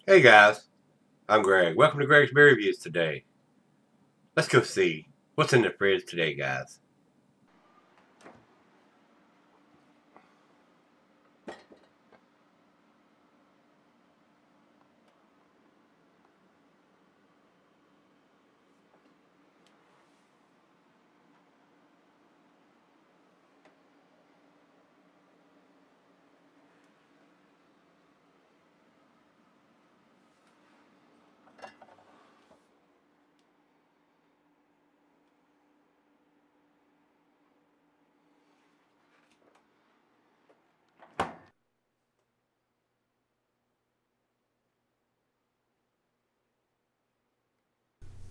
Hey guys, I'm Greg. Welcome to Gregsbeerreviews today. Let's go see what's in the fridge today, guys.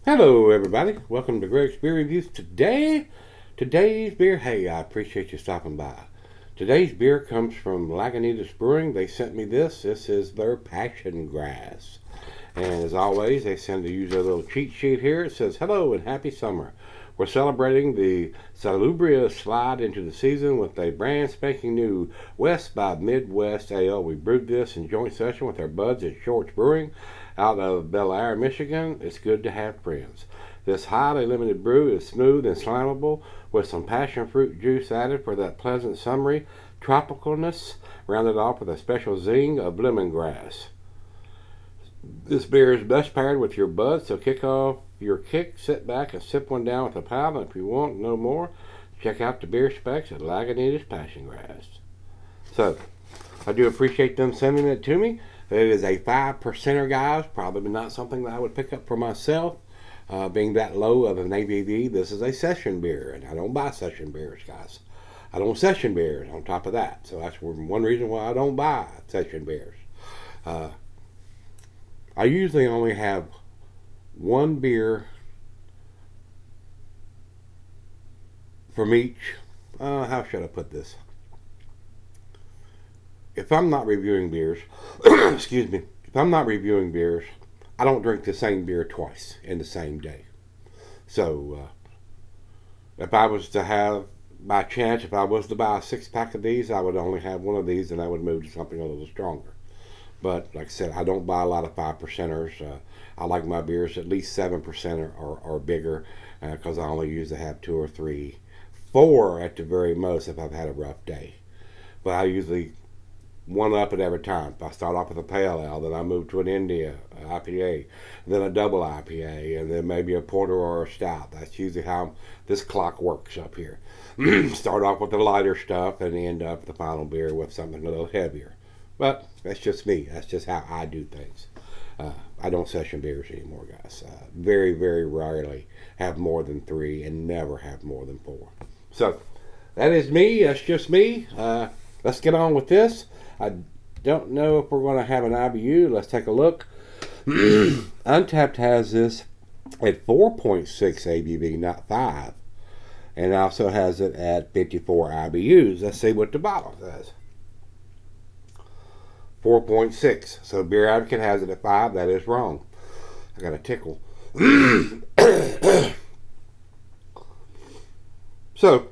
Hello everybody, welcome to Greg's Beer Reviews. Today's beer, hey, I appreciate you stopping by. Today's beer comes from Lagunitas Brewing. They sent me this. This is their Passion Grass. And as always, they send to use a little cheat sheet here. It says, hello and happy summer. We're celebrating the salubrious slide into the season with a brand spanking new West by Midwest Ale. We brewed this in joint session with our buds at Shorts Brewing out of Bel Air, Michigan. It's good to have friends. This highly limited brew is smooth and slammable with some passion fruit juice added for that pleasant summery tropicalness, rounded off with a special zing of lemongrass. This beer is best paired with your buds, so kick off your kick, sit back and sip one down with a pal. And if you want no more, check out the beer specs at Lagunitas Passion Grass. So, I do appreciate them sending it to me. It is a 5%er, guys. Probably not something that I would pick up for myself. Being that low of an ABV, this is a session beer, and I don't buy session beers, guys. I don't session beers on top of that. So that's one reason why I don't buy session beers. I usually only have one beer from each. How should I put this? If I'm not reviewing beers, excuse me, if I'm not reviewing beers, I don't drink the same beer twice in the same day. So, if I was to have, by chance, if I was to buy a 6-pack of these, I would only have one of these and I would move to something a little stronger. But like I said, I don't buy a lot of 5%ers. I like my beers at least 7% or bigger because I only usually have 2 or 3, 4 at the very most if I've had a rough day. But I usually one up at every time. If I start off with a pale ale, then I move to an India IPA, then a double IPA, and then maybe a porter or a stout. That's usually how this clock works up here. Start off with the lighter stuff and end up the final beer with something a little heavier. But that's just me. That's just how I do things. I don't session beers anymore, guys. Very, very rarely have more than 3 and never have more than 4. So that is me. That's just me. Let's get on with this. I don't know if we're going to have an IBU. Let's take a look. Untapped has this at 4.6 ABV, not 5. And also has it at 54 IBUs. Let's see what the bottle says. 4.6. So Beer Advocate has it at 5. That is wrong. I got a tickle. So,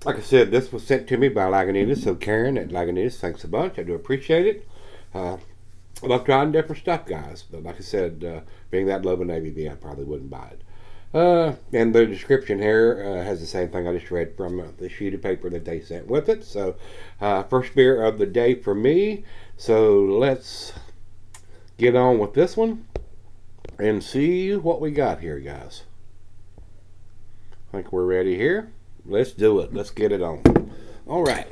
like I said, this was sent to me by Lagunitas. So Karen at Lagunitas, thanks a bunch. I do appreciate it. I love trying different stuff, guys. But like I said, being that low of an ABV, I probably wouldn't buy it. And the description here has the same thing I just read from the sheet of paper that they sent with it. So, first beer of the day for me. So let's get on with this one and see what we got here, guys. I think we're ready here. Let's do it. Let's get it on. All right.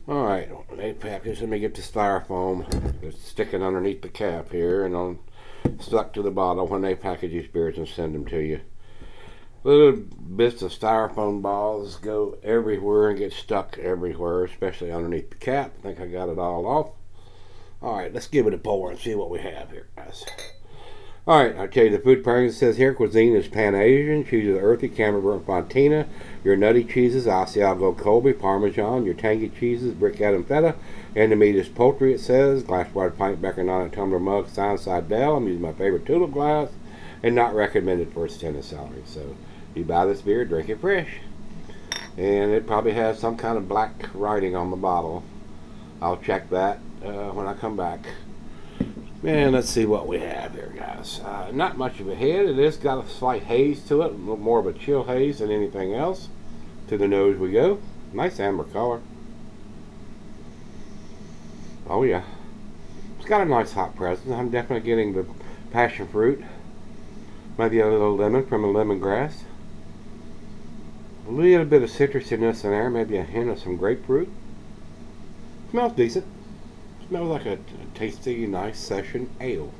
All right. 8 package. Let me get the styrofoam that's sticking underneath the cap here and on stuck to the bottle when they package these beers and send them to you. Little bits of styrofoam balls go everywhere and get stuck everywhere, especially underneath the cap. I think I got it all off. All right, let's give it a pour and see what we have here, guys. All right, I'll tell you the food pairing. It says here, cuisine is Pan-Asian. Cheeses earthy, Camembert Fontina. Your nutty cheeses, Asiago Colby, Parmesan. Your tangy cheeses, Brickhead and Feta. And the meat is poultry, it says. Glass water, pint, becker, non tumbler, mug, side Dell. I'm using my favorite tulip glass. And not recommended for its tennis salary. So, if you buy this beer, drink it fresh. and it probably has some kind of black writing on the bottle. I'll check that when I come back. And let's see what we have here, guys. Not much of a head. It has got a slight haze to it, more of a chill haze than anything else. To the nose we go. Nice amber color. Oh yeah. It's got a nice hot presence. I'm definitely getting the passion fruit. Maybe a little lemon from a lemongrass. A little bit of citrusiness in there. Maybe a hint of some grapefruit. Smells decent. Smells like a tasty, nice session ale.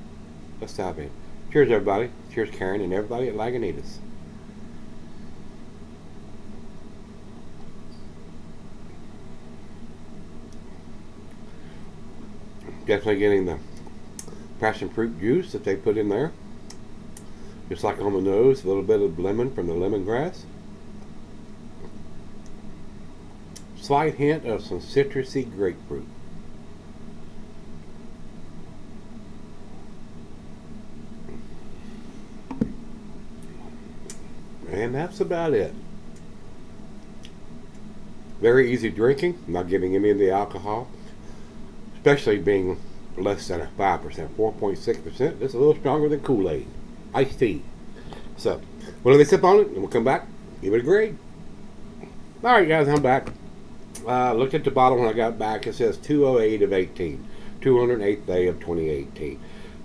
Let's dive in. Cheers, everybody. Cheers, Karen, and everybody at Lagunitas. Definitely getting the passion fruit juice that they put in there. Just like on the nose, a little bit of lemon from the lemongrass. Slight hint of some citrusy grapefruit. And that's about it. Very easy drinking, not giving any of the alcohol, especially being less than 5%, 4.6%. It's a little stronger than Kool-Aid, iced tea. So, we'll let me sip on it, and we'll come back, give it a grade. All right, guys, I'm back. Looked at the bottle when I got back. It says 208 of 18, 208th day of 2018.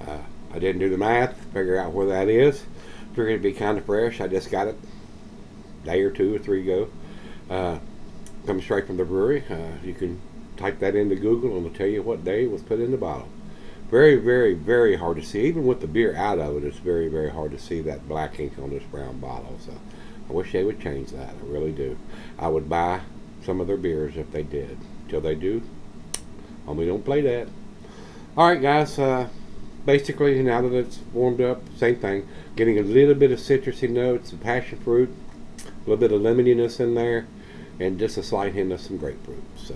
I didn't do the math, figure out where that is. Figured it'd be kind of fresh. I just got it a day or 2 or 3 ago. Comes straight from the brewery. You can type that into Google and it'll tell you what day it was put in the bottle. Very, very, very hard to see. Even with the beer out of it, it's very, very hard to see that black ink on this brown bottle. So I wish they would change that. I really do. I would buy some of their beers if they did. Till they do, we don't play that. Alright, guys, basically now that it's warmed up, same thing. Getting a little bit of citrusy notes, some passion fruit, a little bit of lemoniness in there, and just a slight hint of some grapefruit. So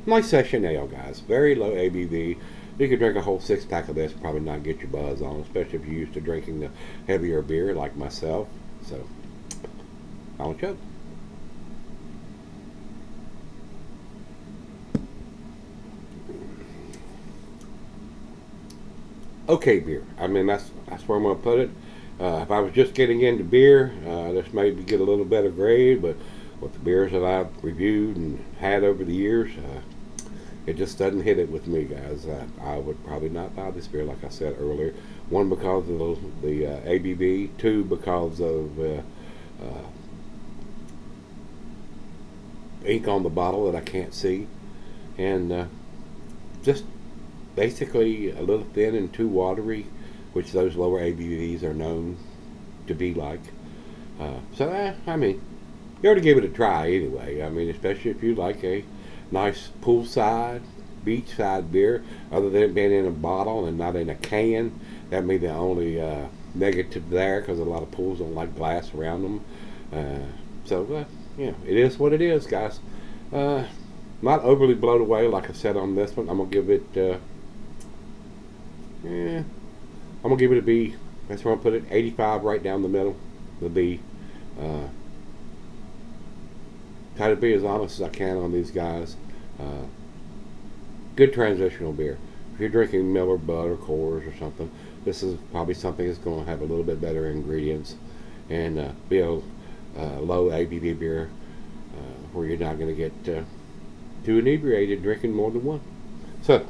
nice session ale, guys. Very low ABV. You could drink a whole 6-pack of this, probably not get your buzz on, especially if you're used to drinking the heavier beer like myself. So I don't choke. Okay beer. I mean, that's where I'm going to put it. If I was just getting into beer, this may get a little better grade, but with the beers that I've reviewed and had over the years, it just doesn't hit it with me, guys. I would probably not buy this beer, like I said earlier. 1, because of the ABV. 2, because of ink on the bottle that I can't see. And just basically a little thin and too watery, which those lower ABVs are known to be like. I mean, you ought to give it a try anyway. I mean, especially if you like a nice poolside, beachside beer, other than it being in a bottle and not in a can. That'd be the only negative there, because a lot of pools don't like glass around them. You know, it is what it is, guys. Not overly blown away, like I said on this one. I'm gonna give it. I'm gonna give it a B. That's where I'm gonna put it. 85, right down the middle. The B. Try to be as honest as I can on these guys. Good transitional beer. If you're drinking Miller, Bud, or Coors or something, this is probably something that's going to have a little bit better ingredients and be a low ABV beer where you're not going to get too inebriated drinking more than one. So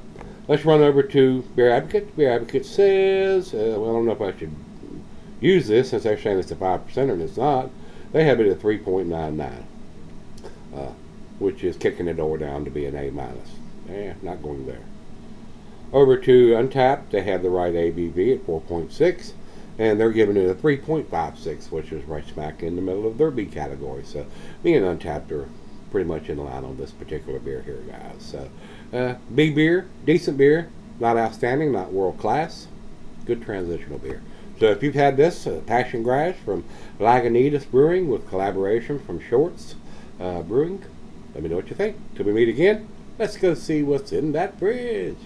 let's run over to Beer Advocate. Beer Advocate says, well, I don't know if I should use this since they're saying it's a 5% and it's not. They have it at 3.99, which is kicking the door down to be an A-. Not going there. Over to Untapped, they have the right ABV at 4.6, and they're giving it a 3.56, which is right smack in the middle of their B category. So me and Untapped are pretty much in line on this particular beer here, guys. So B beer, decent beer, not outstanding, not world class, good transitional beer. So if you've had this Passion Grass from Lagunitas Brewing with collaboration from Shorts Brewing, let me know what you think. Till we meet again, let's go see what's in that fridge.